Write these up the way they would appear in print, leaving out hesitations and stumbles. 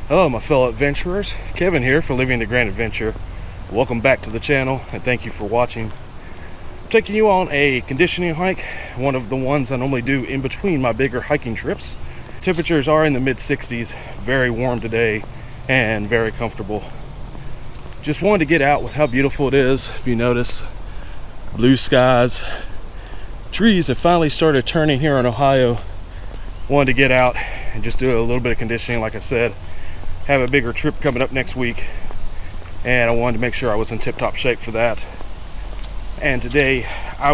Hello my fellow adventurers, Kevin here for Living the Grand Adventure. Welcome back to the channel and thank you for watching. I'm taking you on a conditioning hike, one of the ones I normally do in between my bigger hiking trips. Temperatures are in the mid-60s, very warm today and very comfortable. Just wanted to get out with how beautiful it is. If you notice, blue skies, trees have finally started turning here in Ohio. Wanted to get out and just do a little bit of conditioning. Like I said, have a bigger trip coming up next week and I wanted to make sure I was in tip-top shape for that. And today I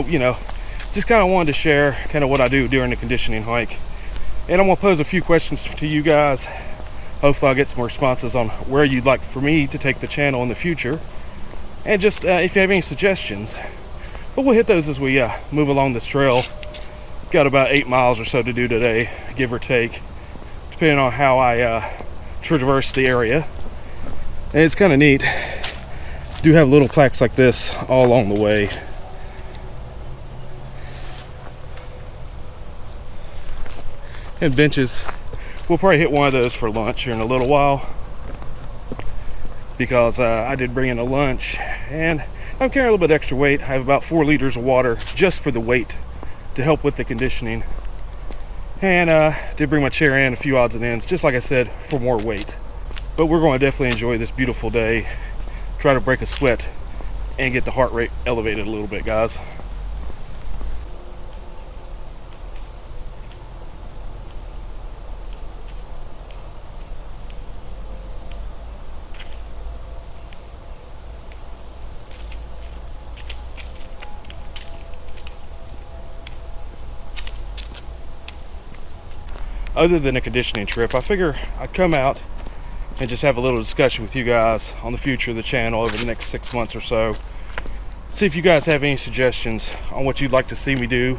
just kind of wanted to share kind of what I do during the conditioning hike, and I'm gonna pose a few questions to you guys. Hopefully I'll get some responses on where you'd like for me to take the channel in the future, and just if you have any suggestions. But we'll hit those as we move along this trail. Got about 8 miles or so to do today, give or take, depending on how I traverse the area. And it's kind of neat. Do have little plaques like this all along the way. And benches. We'll probably hit one of those for lunch here in a little while, because I did bring in a lunch and I'm carrying a little bit extra weight. I have about 4 liters of water just for the weight to help with the conditioning. And did bring my chair in, a few odds and ends, just like I said, for more weight. But we're going to definitely enjoy this beautiful day, try to break a sweat and get the heart rate elevated a little bit, guys. Other than a conditioning trip, I figure I'd come out and just have a little discussion with you guys on the future of the channel over the next 6 months or so. See if you guys have any suggestions on what you'd like to see me do.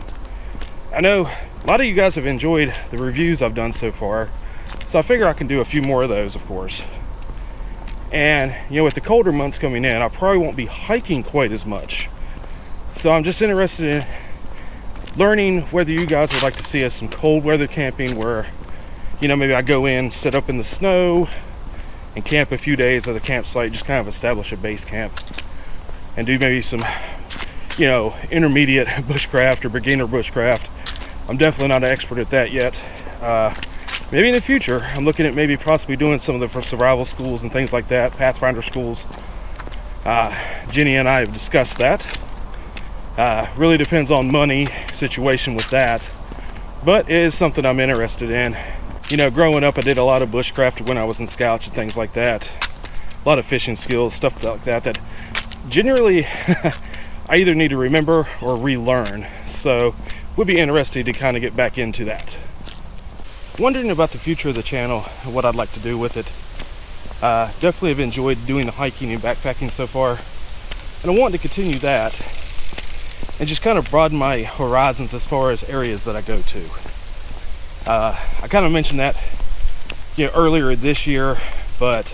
I know a lot of you guys have enjoyed the reviews I've done so far, so I figure I can do a few more of those, of course. And with the colder months coming in, I probably won't be hiking quite as much. So I'm just interested in learning whether you guys would like to see us some cold weather camping where, maybe I go in, set up in the snow, and camp a few days at the campsite, just kind of establish a base camp, and do maybe some, intermediate bushcraft or beginner bushcraft. I'm definitely not an expert at that yet. Maybe in the future, I'm looking at maybe possibly doing some of the survival schools and things like that, Pathfinder schools. Jenny and I have discussed that. Really depends on money situation with that, but it is something I'm interested in. Growing up I did a lot of bushcraft when I was in scouts and things like that. A lot of fishing skills, stuff like that generally I either need to remember or relearn. So would be interested to kind of get back into that. Wondering about the future of the channel and what I'd like to do with it. Definitely have enjoyed doing the hiking and backpacking so far, and I want to continue that and just kind of broaden my horizons as far as areas that I go to. I kind of mentioned that earlier this year, but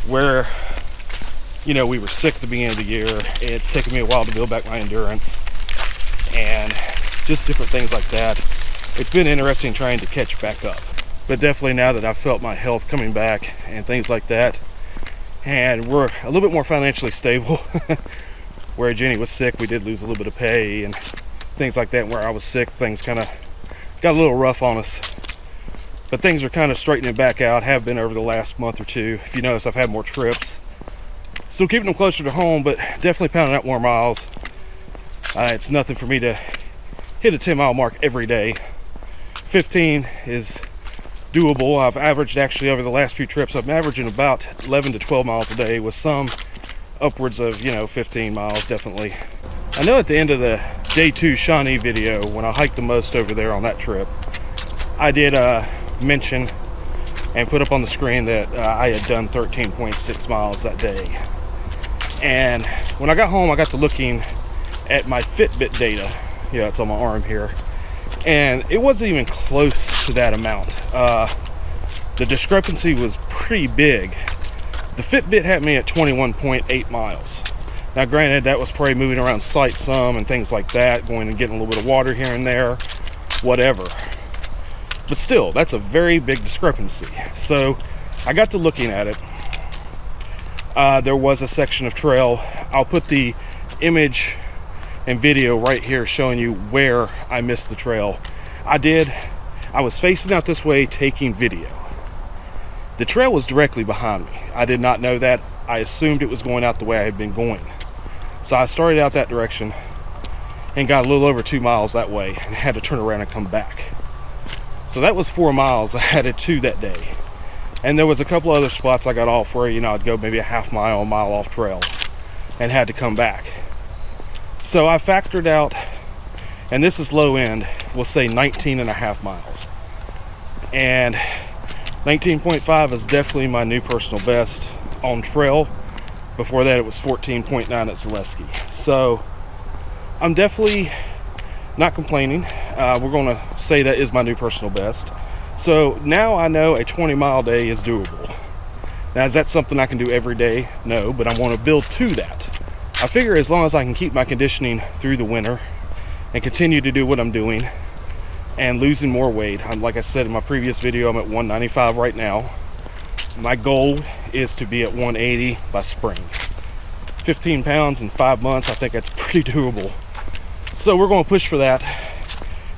where we were sick at the beginning of the year, it's taken me a while to build back my endurance and just different things like that. It's been interesting trying to catch back up, but definitely now that I've felt my health coming back and things like that, and we're a little bit more financially stable. Where Jenny was sick, we did lose a little bit of pay and things like that. Where I was sick, things kind of got a little rough on us, but things are kind of straightening back out, have been over the last month or two. If you notice, I've had more trips, still keeping them closer to home, but definitely pounding out more miles. It's nothing for me to hit a 10-mile mark every day. 15 is doable. I've averaged, actually over the last few trips, I'm averaging about 11 to 12 miles a day, with some upwards of 15 miles definitely. I know at the end of the day 2 Shawnee video, when I hiked the most over there on that trip, I did mention and put up on the screen that I had done 13.6 miles that day. And when I got home, I got to looking at my Fitbit data. It's on my arm here, and it wasn't even close to that amount. The discrepancy was pretty big. The Fitbit had me at 21.8 miles. Now granted, that was probably moving around site some and things like that, going and getting a little bit of water here and there, whatever. But still, that's a very big discrepancy. So I got to looking at it. There was a section of trail. I'll put the image and video right here showing you where I missed the trail. I was facing out this way taking video. The trail was directly behind me. I did not know that. I assumed it was going out the way I had been going. So I started out that direction and got a little over 2 miles that way and had to turn around and come back. So that was 4 miles I added to that day. And there was a couple other spots I got off where, I'd go maybe a half mile, a mile off trail and had to come back. So I factored out, and this is low end, we'll say 19 and a half miles. And 19.5 is definitely my new personal best on trail. Before that, it was 14.9 at Zaleski. So I'm definitely not complaining. We're going to say that is my new personal best. So now I know a 20-mile day is doable. Now, is that something I can do every day? No, but I want to build to that. I figure as long as I can keep my conditioning through the winter and continue to do what I'm doing and losing more weight. Like I said in my previous video, I'm at 195 right now. My goal is to be at 180 by spring. 15 pounds in 5 months, I think that's pretty doable. So we're going to push for that.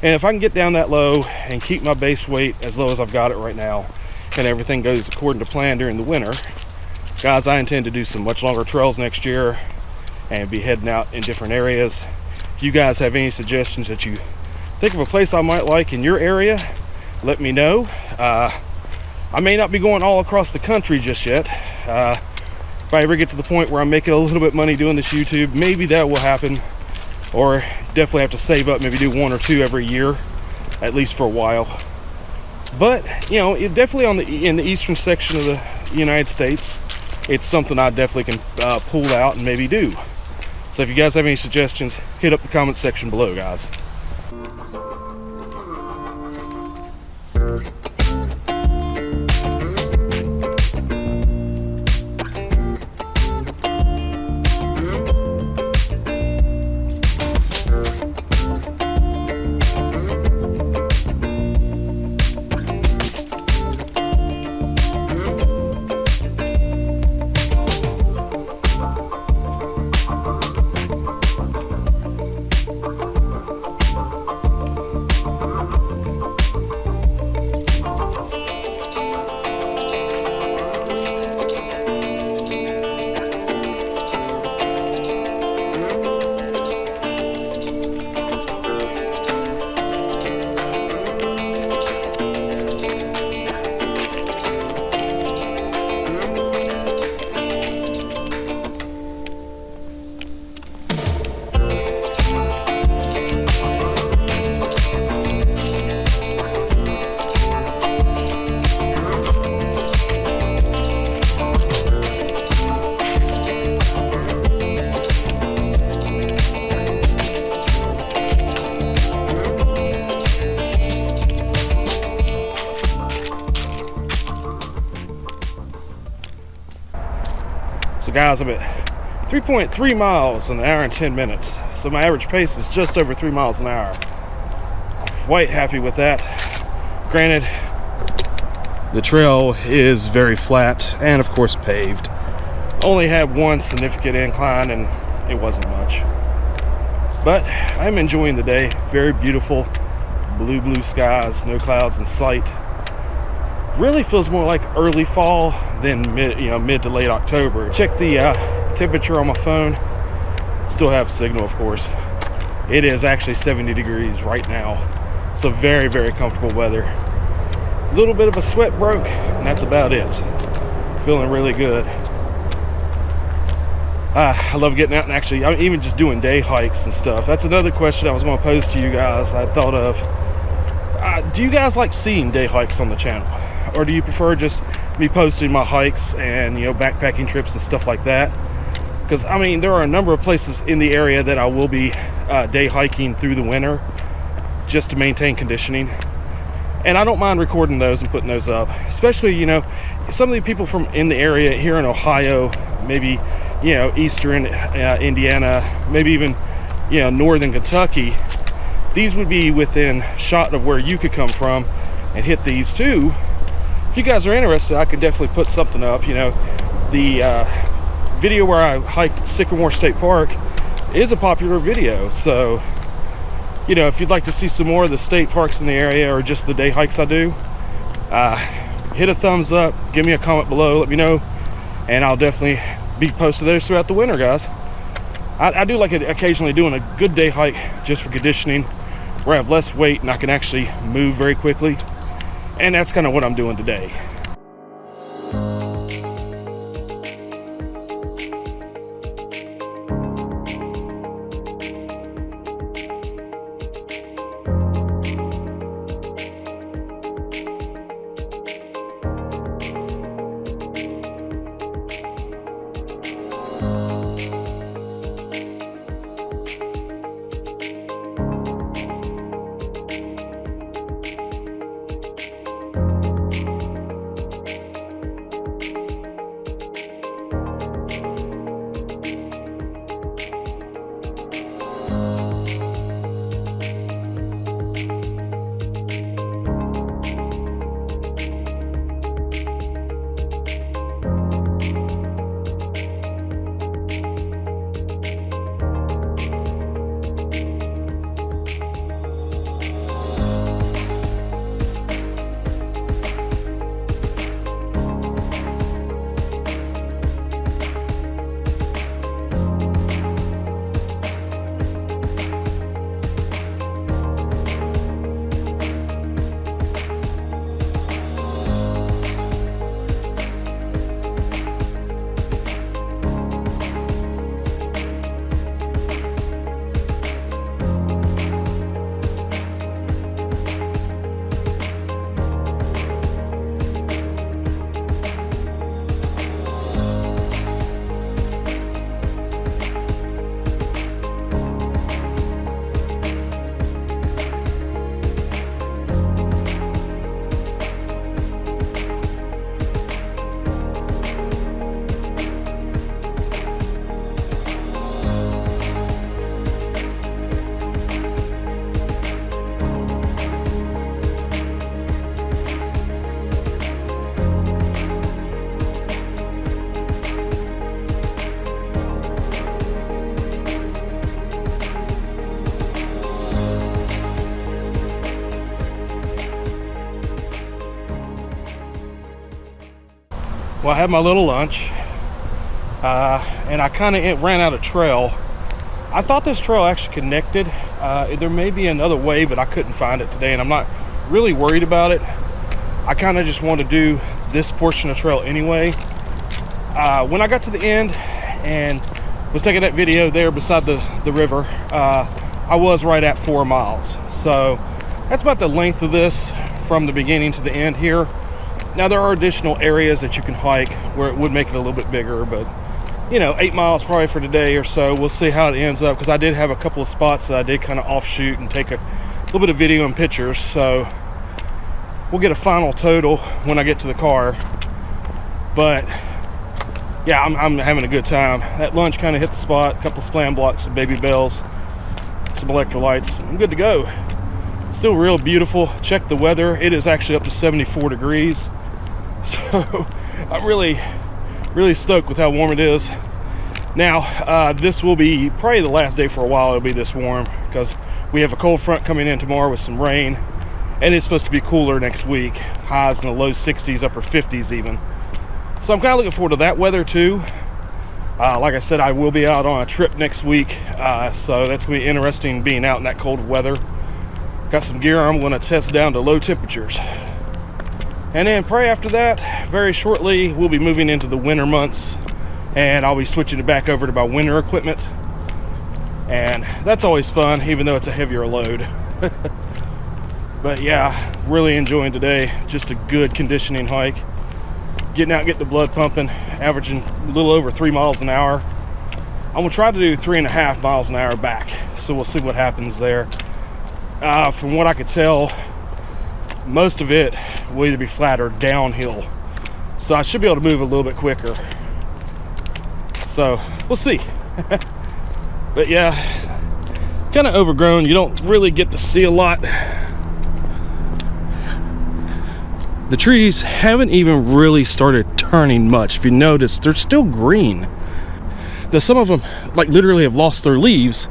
And if I can get down that low and keep my base weight as low as I've got it right now, and everything goes according to plan during the winter, guys, I intend to do some much longer trails next year and be heading out in different areas. If you guys have any suggestions that you think of a place I might like in your area, let me know. I may not be going all across the country just yet. If I ever get to the point where I'm making a little bit of money doing this YouTube, maybe that will happen. Or definitely have to save up, maybe do 1 or 2 every year, at least for a while. But it definitely in the eastern section of the United States, it's something I definitely can pull out and maybe do. So if you guys have any suggestions, hit up the comment section below, guys. So guys, I'm at 3.3 miles in an hour and 10 minutes. So my average pace is just over 3 miles an hour. Quite happy with that. Granted, the trail is very flat and of course paved. Only had one significant incline and it wasn't much. But I'm enjoying the day. Very beautiful. Blue skies, no clouds in sight. Really feels more like early fall than mid to late October. Check the temperature on my phone. Still have signal, of course. It is actually 70 degrees right now. So very, very comfortable weather. A little bit of a sweat broke, and that's about it. Feeling really good. I love getting out and actually, I'm even just doing day hikes and stuff. That's another question I was going to pose to you guys. I thought of, do you guys like seeing day hikes on the channel? Or do you prefer just me posting my hikes and backpacking trips and stuff like that? Because there are a number of places in the area that I will be day hiking through the winter just to maintain conditioning, and I don't mind recording those and putting those up. Especially some of the people from in the area here in Ohio, maybe eastern Indiana, maybe even northern Kentucky. These would be within shot of where you could come from and hit these too if you guys are interested, I could definitely put something up. You know, the video where I hiked Sycamore State Park is a popular video, so you know, if you'd like to see some more of the state parks in the area or just the day hikes I do, hit a thumbs up, give me a comment below, let me know, and I'll definitely be posting those throughout the winter, guys. I do like it occasionally doing a good day hike just for conditioning, where I have less weight and I can actually move very quickly, and that's kind of what I'm doing today. Well, I had my little lunch, and I kind of ran out of trail. I thought this trail actually connected. There may be another way, but I couldn't find it today, and I'm not really worried about it. I kind of just want to do this portion of trail anyway. When I got to the end and was taking that video there beside the river, I was right at 4 miles. So that's about the length of this from the beginning to the end here. Now there are additional areas that you can hike where it would make it a little bit bigger, but you know, 8 miles probably for today or so. We'll see how it ends up, because I did have a couple of spots that I did kind of offshoot and take a little bit of video and pictures. So we'll get a final total when I get to the car. But yeah, I'm having a good time. That lunch kind of hit the spot. A couple of splam blocks, some baby bells, some electrolytes. I'm good to go. Still real beautiful. Check the weather. It is actually up to 74 degrees. So I'm really stoked with how warm it is. Now, this will be probably the last day for a while it'll be this warm, because we have a cold front coming in tomorrow with some rain, and it's supposed to be cooler next week. Highs in the low 60s, upper 50s even. So I'm kind of looking forward to that weather too. Like I said, I will be out on a trip next week, so that's going to be interesting being out in that cold weather. Got some gear I'm going to test down to low temperatures. And then probably after that, very shortly, we'll be moving into the winter months, and I'll be switching it back over to my winter equipment. And that's always fun, even though it's a heavier load. But yeah, really enjoying today. Just a good conditioning hike. Getting out, getting the blood pumping, averaging a little over 3 miles an hour. I'm gonna try to do 3.5 miles an hour back, so we'll see what happens there. From what I could tell, most of it will either be flat or downhill, so I should be able to move a little bit quicker. So we'll see. But yeah, kind of overgrown. You don't really get to see a lot. The trees haven't even really started turning much. If you notice, they're still green. Some of them like literally have lost their leaves,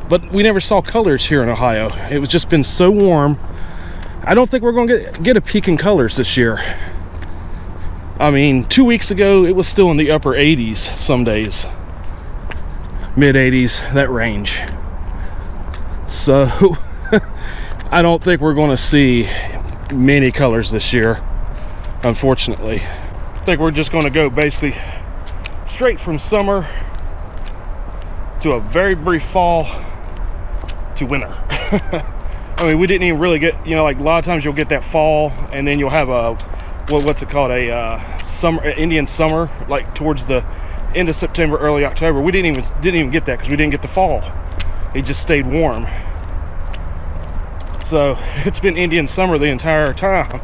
but we never saw colors here in Ohio. It was just been so warm. I don't think we're going to get a peak in colors this year. I mean, 2 weeks ago, it was still in the upper 80s some days. Mid 80s, that range. So, I don't think we're going to see many colors this year, unfortunately. I think we're just going to go basically straight from summer to a very brief fall to winter. I mean, we didn't even really get, like a lot of times you'll get that fall and then you'll have a what's it called, a summer, Indian summer, like towards the end of September, early October. We didn't even get that because we didn't get the fall. It just stayed warm. So it's been Indian summer the entire time.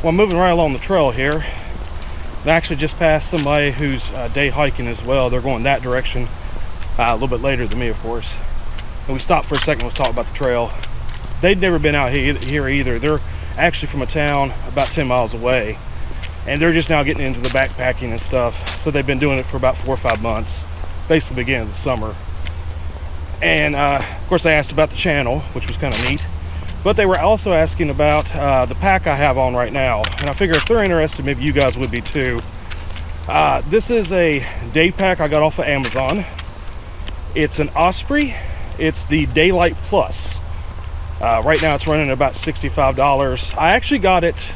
Well, I'm moving right along the trail here. I actually just passed somebody who's day hiking as well. They're going that direction a little bit later than me, of course. And we stopped for a second, let's talk about the trail. They'd never been out here either. They're actually from a town about 10 miles away. And they're just now getting into the backpacking and stuff. So they've been doing it for about 4 or 5 months, basically beginning of the summer. And of course they asked about the channel, which was kind of neat. But they were also asking about the pack I have on right now. And I figure if they're interested, maybe you guys would be too. This is a day pack I got off of Amazon. It's an Osprey. It's the Daylight Plus. Right now it's running about $65. I actually got it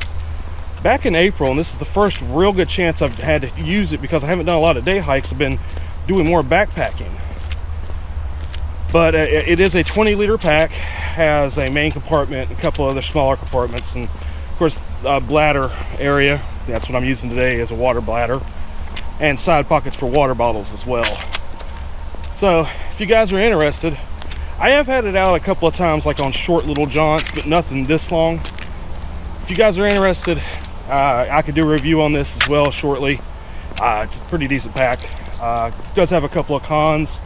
back in April, and this is the first real good chance I've had to use it because I haven't done a lot of day hikes. I've been doing more backpacking. But it is a 20-liter pack, has a main compartment, a couple other smaller compartments, and of course bladder area. That's what I'm using today, is a water bladder, and side pockets for water bottles as well. So if you guys are interested, I have had it out a couple of times, like on short little jaunts, but nothing this long. If you guys are interested, I could do a review on this as well shortly. It's a pretty decent pack. It does have a couple of cons,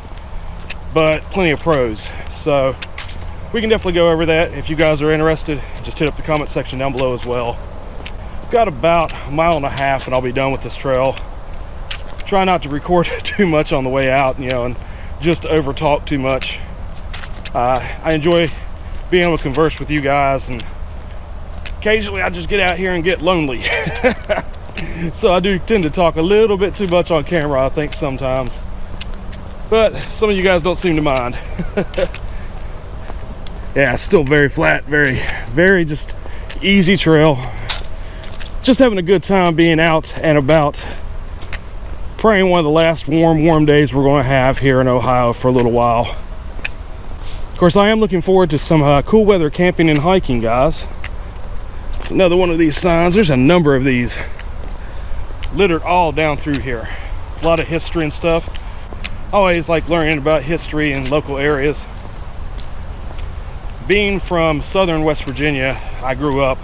but plenty of pros. So we can definitely go over that. If you guys are interested, just hit up the comment section down below as well. I've got about a mile and a half and I'll be done with this trail. Try not to record too much on the way out, and just over talk too much. I enjoy being able to converse with you guys, and occasionally I just get out here and get lonely. So I do tend to talk a little bit too much on camera, I think, sometimes. But some of you guys don't seem to mind. Yeah, it's still very flat, very just easy trail. Just having a good time being out and about. Praying one of the last warm days we're going to have here in Ohio for a little while. Of course, I am looking forward to some cool weather camping and hiking, guys. It's another one of these signs. There's a number of these littered all down through here. A lot of history and stuff. I always like learning about history in local areas. Being from southern West Virginia, I grew up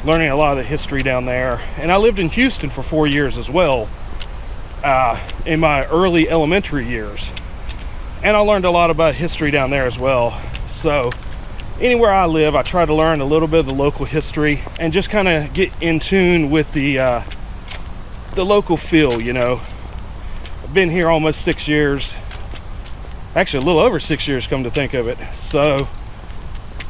learning a lot of the history down there. And I lived in Houston for 4 years as well, in my early elementary years. And I learned a lot about history down there as well. So anywhere I live, I try to learn a little bit of the local history and just kind of get in tune with the local feel, I've been here almost 6 years. Actually, a little over 6 years, come to think of it. So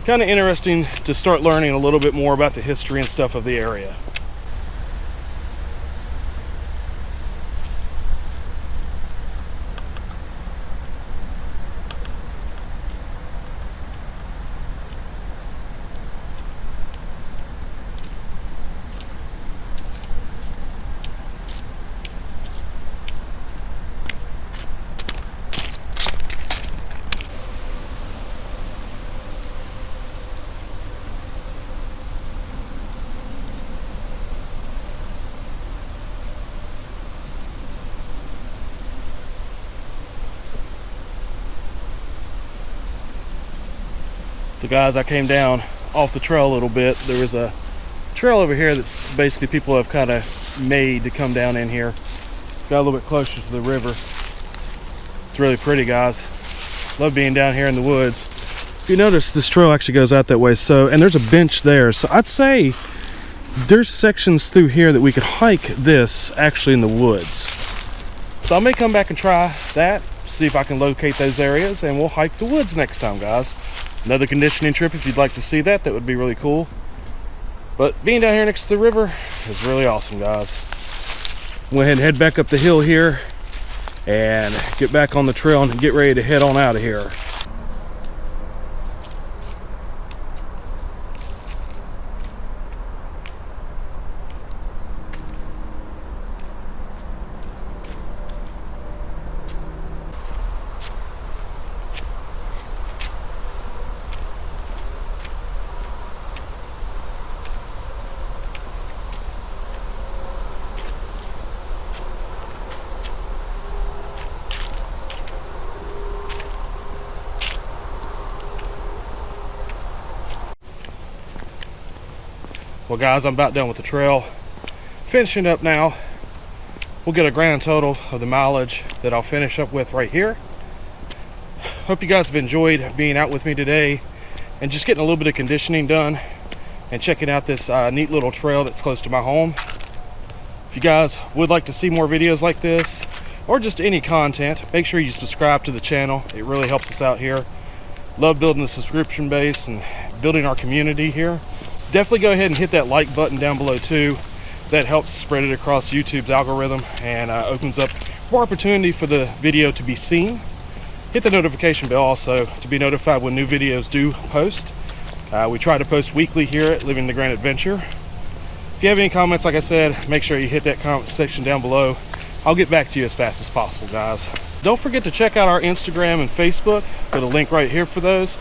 kind of interesting to start learning a little bit more about the history and stuff of the area. So guys, I came down off the trail a little bit. There was a trail over here that's basically people have kind of made to come down in here. Got a little bit closer to the river. It's really pretty, guys. Love being down here in the woods. If you notice, this trail actually goes out that way. And there's a bench there. So I'd say there's sections through here that we could hike this actually in the woods. So I may come back and try that, see if I can locate those areas, and we'll hike the woods next time, guys. Another conditioning trip, if you'd like to see that, that would be really cool. But being down here next to the river is really awesome, guys. Go ahead and head back up the hill here and get back on the trail and get ready to head on out of here. Well guys, I'm about done with the trail. Finishing up now. We'll get a grand total of the mileage that I'll finish up with right here. Hope you guys have enjoyed being out with me today and just getting a little bit of conditioning done and checking out this neat little trail that's close to my home. If you guys would like to see more videos like this or just any content, make sure you subscribe to the channel. It really helps us out here. Love building the subscription base and building our community here. Definitely go ahead and hit that like button down below too. That helps spread it across YouTube's algorithm and opens up more opportunity for the video to be seen. Hit the notification bell also to be notified when new videos do post. We try to post weekly here at Living the Grand Adventure. If you have any comments, like I said, make sure you hit that comment section down below. I'll get back to you as fast as possible, guys. Don't forget to check out our Instagram and Facebook. Got a link right here for those.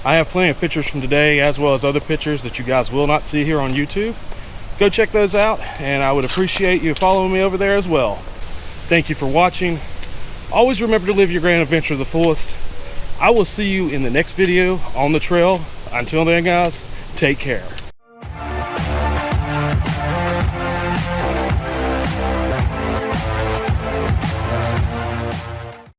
I have plenty of pictures from today as well as other pictures that you guys will not see here on YouTube. Go check those out, and I would appreciate you following me over there as well. Thank you for watching. Always remember to live your grand adventure to the fullest. I will see you in the next video on the trail. Until then, guys, take care.